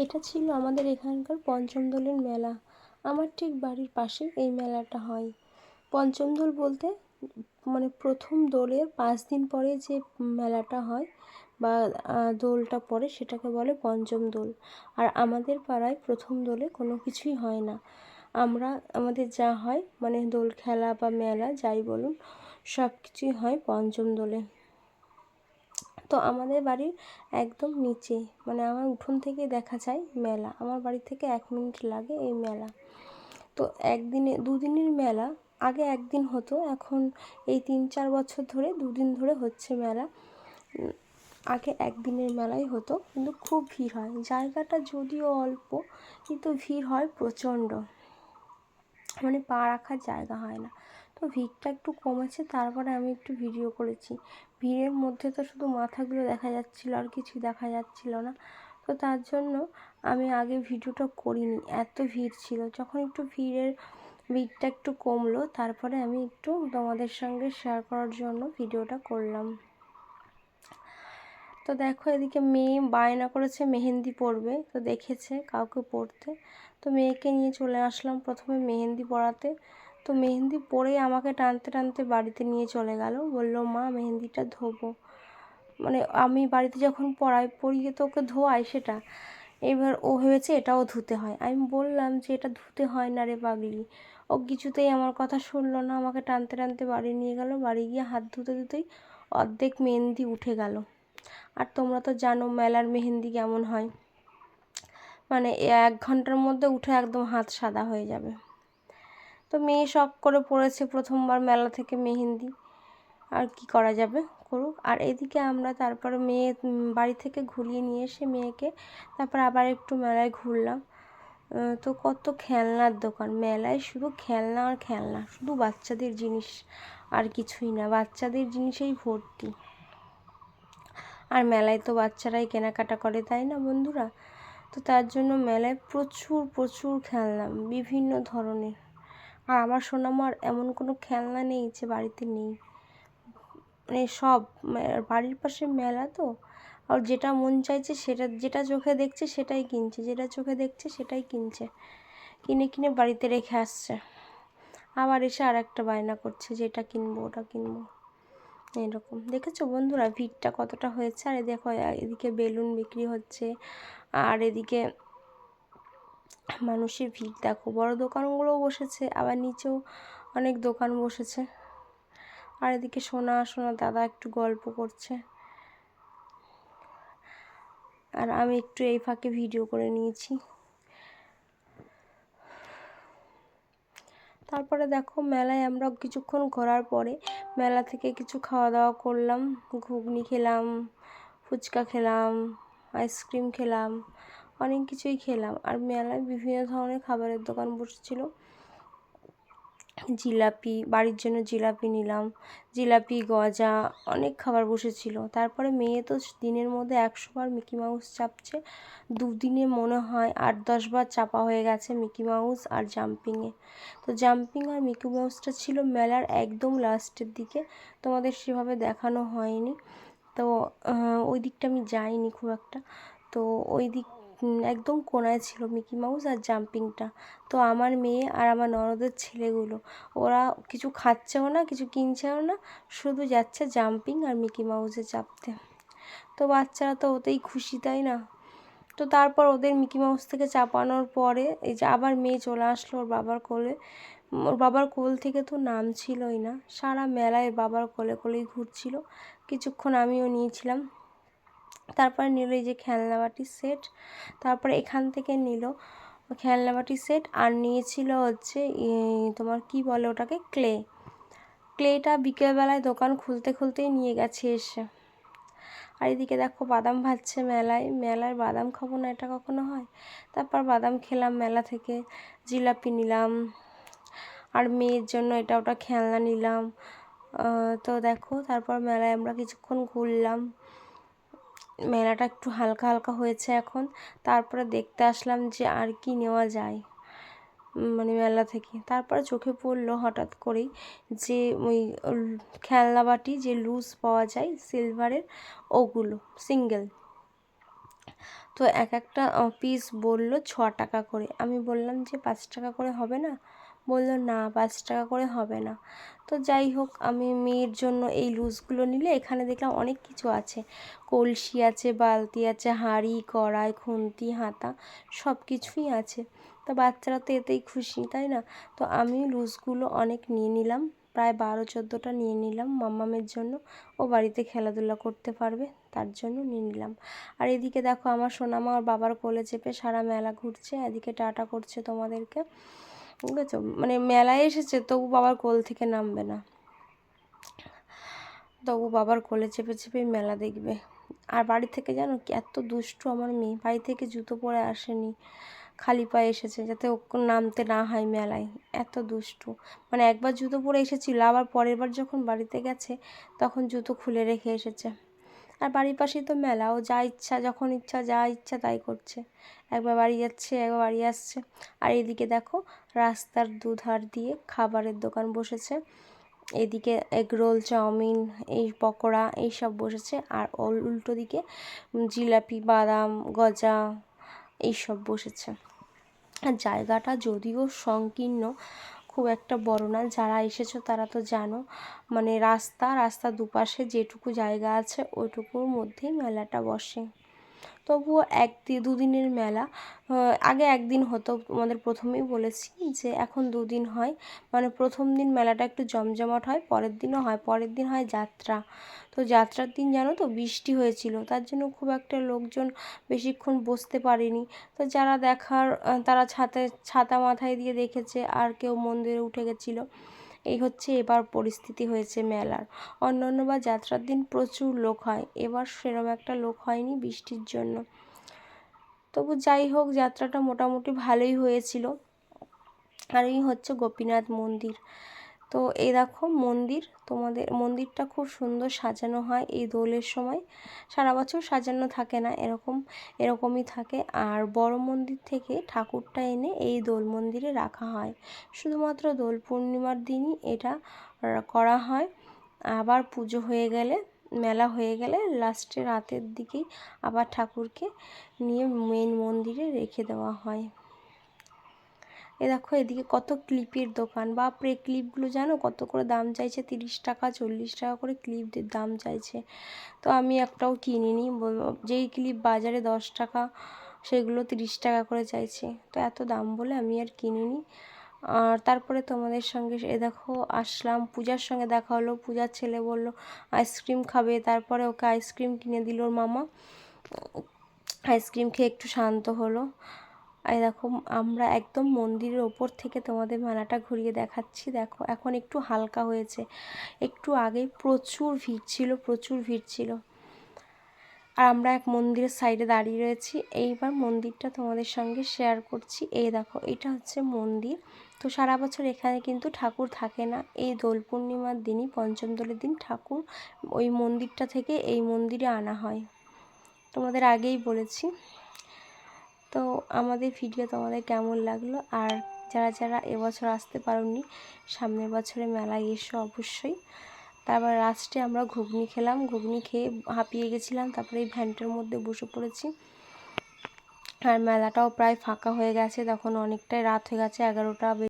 এটা ছিল আমাদের এখানকার পঞ্চম দোলের মেলা। আমার ঠিক বাড়ির পাশে এই মেলাটা হয়। পঞ্চম দোল বলতে মানে প্রথম দোলের 5 দিন পরে যে মেলাটা হয় বা দোলটা পড়ে সেটাকে বলে পঞ্চম দোল। আর আমাদের পাড়ায় প্রথম দোলে কোনো কিছুই হয় না। আমাদের যা হয় মানে দোল খেলা বা মেলা যাই বলুন, সব কিছুই হয় পঞ্চম দোলে। তো আমাদের বাড়ির একদম নিচে মানে আমার উঠোন থেকে দেখা যায় মেলা। আমার বাড়ি থেকে 1 মিনিট লাগে এই মেলা। তো একদিনে 2 দিনের মেলা। আগে একদিন হতো, এখন এই 3-4 বছর ধরে 2 দিন ধরে হচ্ছে মেলা। আগে একদিনের মেলাই হতো, কিন্তু খুব ভিড় হয়। জায়গাটা যদিও অল্প, কিন্তু ভিড় হয় প্রচণ্ড, মানে পা রাখার জায়গা হয় না। তো ভিড়টা একটু কমেছে, তারপরে আমি একটু ভিডিও করেছি। ভিড়ের মধ্যে তো শুধু মাথাগুলো দেখা যাচ্ছিলো, আর কিছুই দেখা যাচ্ছিলো না। তো তার জন্য আমি আগে ভিডিওটা করিনি, এত ভিড় ছিল। যখন একটু ভিড়টা একটু কমলো, তারপরে আমি একটু তোমাদের সঙ্গে শেয়ার করার জন্য ভিডিওটা করলাম। তো দেখো, এদিকে মেয়ে বায়না করেছে মেহেন্দি পরবে, তো দেখেছে কাউকে পরতে, তো মেয়েকে নিয়ে চলে আসলাম প্রথমে মেহেন্দি পরাতে। তো মেহেন্দি পরেই আমাকে টানতে টানতে বাড়িতে নিয়ে চলে গেল, বলল মা মেহেন্দিটা ধোবো। মানে আমি বাড়িতে যখন পরিয়ে তো ওকে ধোয়াই সেটা, এবার ও ভেবেছে এটাও ধুতে হয়। আমি বললাম যে এটা ধুতে হয় না রে পাগলি। ও কিছুতেই আমার কথা শুনলো না, আমাকে টানতে টানতে বাড়ি নিয়ে গেল। বাড়ি গিয়ে হাত ধুতে ধুতেই অর্ধেক মেহেন্দি উঠে গেল। আর তোমরা তো জানো মেলার মেহেন্দি কেমন হয়, মানে 1 ঘন্টার মধ্যে উঠে একদম হাত সাদা হয়ে যাবে। তো মেয়ে শখ করে পড়েছে প্রথমবার মেলা থেকে মেহেন্দি, আর কি করা যাবে, করুক। আর এদিকে আমরা তারপরে মেয়ে বাড়ি থেকে ঘুরিয়ে নিয়ে এসে মেয়েকে তারপর আবার একটু মেলায় ঘুরলাম। তো কত খেলনার দোকান, মেলায় শুধু খেলনা আর খেলনা, শুধু বাচ্চাদের জিনিস, আর কিছুই না, বাচ্চাদের জিনিসেই ভর্তি। আর মেলায় তো বাচ্চারাই কেনাকাটা করে, তাই না বন্ধুরা? তো তার জন্য মেলায় প্রচুর প্রচুর খেলনা বিভিন্ন ধরনের। আর আমার সোনামার এমন কোনো খেলনা নেই যে বাড়িতে নেই, মানে সব বাড়ির পাশে মেলা তো, আর যেটা মন চাইছে সেটা, যেটা চোখে দেখছে সেটাই কিনছে, যেটা চোখে দেখছে সেটাই কিনছে, কিনে কিনে বাড়িতে রেখে আসছে। আবার এসে আর একটা বায়না করছে যে এটা কিনবো ওটা কিনবো। এরকম দেখেছো বন্ধুরা ভিড়টা কতটা হয়েছে? আর দেখো এদিকে বেলুন বিক্রি হচ্ছে, আর এদিকে মানুষের ভিড় দেখো, বড় দোকানগুলোও বসেছে, আবার নিচেও অনেক দোকান বসেছে। আর এদিকে সোনা দাদা একটু গল্প করছে, আর আমি একটু এই ফাঁকে ভিডিও করে নিয়েছি। তারপরে দেখো মেলায় আমরা কিছুক্ষণ ঘোরার পরে মেলা থেকে কিছু খাওয়া দাওয়া করলাম, ঘুগনি খেলাম, ফুচকা খেলাম, আইসক্রিম খেলাম, অনেক কিছুই খেলাম। আর মেলায় বিভিন্ন ধরনের খাবারের দোকান বসেছিল। জিলাপি, বাড়ির জন্য জিলাপি নিলাম, জিলাপি, গজা, অনেক খাবার বসেছিল। তারপরে মেয়ে তো দিনের মধ্যে 100 বার মিকি মাউস চাপছে, 2 দিনে মনে হয় 8-10 বার চাপা হয়ে গেছে মিকি মাউস আর জাম্পিংয়ে। তো জাম্পিং আর মিকি মাউসটা ছিল মেলার একদম লাস্টের দিকে, তোমাদের সেভাবে দেখানো হয়নি। তো ওই দিকটা আমি যাইনি খুব একটা। তো ওই দিক একদম কোণায় ছিল মিকি মাউস আর জাম্পিংটা। তো আমার মেয়ে আর আমার ননদের ছেলেগুলো, ওরা কিছু খাচ্ছেও না, কিছু কিনছেও না, শুধু যাচ্ছে জাম্পিং আর মিকি মাউসে চাপতে। তো বাচ্চারা তো ওতেই খুশি, তাই না? তো তারপর ওদের মিকি মাউস থেকে চাপানোর পরে এই যে আবার মেয়ে চলে আসলো ওর বাবার কোলে। ওর বাবার কোল থেকে তো নামছিলই না, সারা মেলায় বাবার কোলে কোলেই ঘুরছিল। কিছুক্ষণ আমিও নিয়েছিলাম। তারপরে নিল এই যে খেলনাবাটির সেট, তারপরে এখান থেকে নিল খেলনাবাটির সেট, আর নিয়েছিল হচ্ছে তোমার কি বলে ওটাকে, ক্লেটা বিকেলবেলায় দোকান খুলতে খুলতেই নিয়ে গেছে এসে। আর এদিকে দেখো বাদাম ভাজছে মেলায় বাদাম খাবো না এটা কখনো হয়? তারপর বাদাম খেলাম মেলা থেকে, জিলাপি নিলাম, আর মেয়ের জন্য এটা ওটা খেলনা নিলাম। তো দেখো তারপর মেলায় আমরা কিছুক্ষণ ঘুরলাম, মেলাটা একটু হালকা হালকা হয়েছে এখন। তারপরে দেখতে আসলাম যে আর কি নেওয়া যায় মানে মেলা থেকে। তারপরে চোখে পড়লো হঠাৎ করেই যে ওই খেলনা বাটি যে লুজ পাওয়া যায় সিলভারের, ওগুলো সিঙ্গেল। তো এক একটা পিস বলল 6 টাকা করে। আমি বললাম যে 5 টাকা করে হবে না? বলল না 5 টাকা করে হবে না। তো যাই হোক, আমি মেয়ের জন্য এই লুজগুলো নিলে এখানে দেখলাম অনেক কিছু আছে, কলসি আছে, বালতি আছে, হাঁড়ি, কড়াই, খুন্তি, হাতা, সব কিছুই আছে। তো বাচ্চারা তো এতেই খুশি, তাই না? তো আমি লুজগুলো অনেক নিয়ে নিলাম, প্রায় 12-14টা নিয়ে নিলাম মাম্মামের জন্য। ও বাড়িতে খেলাধুলা করতে পারবে তার জন্য নিয়ে নিলাম। আর এদিকে দেখো আমার সোনামা ওর বাবার কোলে চেপে সারা মেলা ঘুরছে, এদিকে টাটা করছে তোমাদেরকে, বুঝেছো? মানে মেলায় এসেছে তবু বাবার কোল থেকে নামবে না, তবু বাবার কোলে চেপে চেপেই মেলা দেখবে। আর বাড়ি থেকে জানো কি এত দুষ্টু আমার মেয়ে, বাড়ি থেকে জুতো পরে আসেনি, খালি পায়ে এসেছে যাতে ওকে নামতে না হয় মেলায়, এত দুষ্টু। মানে একবার জুতো পরে এসেছিল, আবার পরের বার যখন বাড়িতে গেছে তখন জুতো খুলে রেখে এসেছে। আর বাড়ির পাশেই তো মেলা, ও যা ইচ্ছা যখন ইচ্ছা যা ইচ্ছা তাই করছে, একবার বাড়ি যাচ্ছে একবার বাড়ি আসছে। আর এদিকে দেখো রাস্তার দুধার দিয়ে খাবারের দোকান বসেছে, এদিকে এগরোল, চাউমিন, এই পকোড়া এইসব বসেছে, আর উল্টো দিকে জিলাপি, বাদাম, গজা এইসব বসেছে। আর জায়গাটা যদিও সংকীর্ণ, খুব একটা বড় না, যারা এসেছো তারা তো জানো, মানে রাস্তা দুপাশে যেটুকু জায়গা আছে ওইটুকুর মধ্যেই মেলাটা বসে। তবুও দুদিনের মেলা, আগে একদিন হতো, তোমাদের প্রথমেই বলেছি যে এখন দুদিন হয়। মানে প্রথম দিন মেলাটা একটু জমজমাট হয়, পরের দিনও হয়, পরের দিন হয় যাত্রা। তো যাত্রার দিন জানো তো বৃষ্টি হয়েছিল, তার জন্য খুব একটা লোকজন বেশিক্ষণ বসতে পারেনি। তো যারা দেখার তারা ছাতা মাথায় দিয়ে দেখেছে, আর কেউ মন্দিরে উঠে গেছিলো। এই হচ্ছে এবার পরিস্থিতি হয়েছে মেলার। অন্যান্যবার যাত্রার দিন প্রচুর লোক হয়, এবার সেরকম একটা লোক হয়নি বৃষ্টির জন্য। তবু যাই হোক, যাত্রাটা মোটামুটি ভালোই হয়েছিল। আর এই হচ্ছে গোপীনাথ মন্দির। তো এই দেখো মন্দির, তোমাদের মন্দিরটা খুব সুন্দর সাজানো হয় এই দোলের সময়, সারা বছর সাজানো থাকে না, এরকমই থাকে। আর বড় মন্দির থেকে ঠাকুরটা এনে এই দোল মন্দিরে রাখা হয়, শুধুমাত্র দোল পূর্ণিমার দিনই এটা করা হয়। আবার পুজো হয়ে গেলে, মেলা হয়ে গেলে লাস্টে রাতের দিকেই আবার ঠাকুরকে নিয়ে মেন মন্দিরে রেখে দেওয়া হয়। এ দেখো এদিকে কত ক্লিপের দোকান, বাপরে ক্লিপগুলো জানো কত করে দাম চাইছে, 30 টাকা 40 টাকা করে ক্লিপদের দাম চাইছে। তো আমি একটাও কিনিনি, যেই ক্লিপ বাজারে 10 টাকা সেগুলো 30 টাকা করে চাইছে, তো এত দাম বলে আমি আর কিনিনি। আর তারপরে তোমাদের সঙ্গে এ দেখো আসলাম, পূজার সঙ্গে দেখা হলো, পূজার ছেলে বলল আইসক্রিম খাবে, তারপরে ওকে আইসক্রিম কিনে দিল ওর মামা, আইসক্রিম খেয়ে একটু শান্ত হলো। আর দেখো আমরা একদম মন্দিরের ওপর থেকে তোমাদের মেলাটা ঘুরিয়ে দেখাচ্ছি, দেখো এখন একটু হালকা হয়েছে, একটু আগেই প্রচুর ভিড় ছিল। আর আমরা এক মন্দিরের সাইডে দাঁড়িয়ে রয়েছি, এইবার মন্দিরটা তোমাদের সঙ্গে শেয়ার করছি। এই দেখো এটা হচ্ছে মন্দির। তো সারা বছর এখানে কিন্তু ঠাকুর থাকে না, এই দোল পূর্ণিমার দিনই, পঞ্চম দোলের দিন ঠাকুর ওই মন্দিরটা থেকে এই মন্দিরে আনা হয়, তোমাদের আগেই বলেছি। তো আমাদের ভিডিও তোমাদের কেমন লাগলো, আর যারা যারা এবছর আসতে পারোনি সামনের বছরে মেলায় এসো অবশ্যই। তারপর লাস্টে আমরা ঘুগনি খেলাম, ঘুগনি খেয়ে হাঁপিয়ে গেছিলাম, তারপরে এই ভ্যানটার মধ্যে বসে পড়েছি। আর মেলাটাও প্রায় ফাঁকা হয়ে গেছে, তখন অনেকটাই রাত হয়ে গেছে, 11টা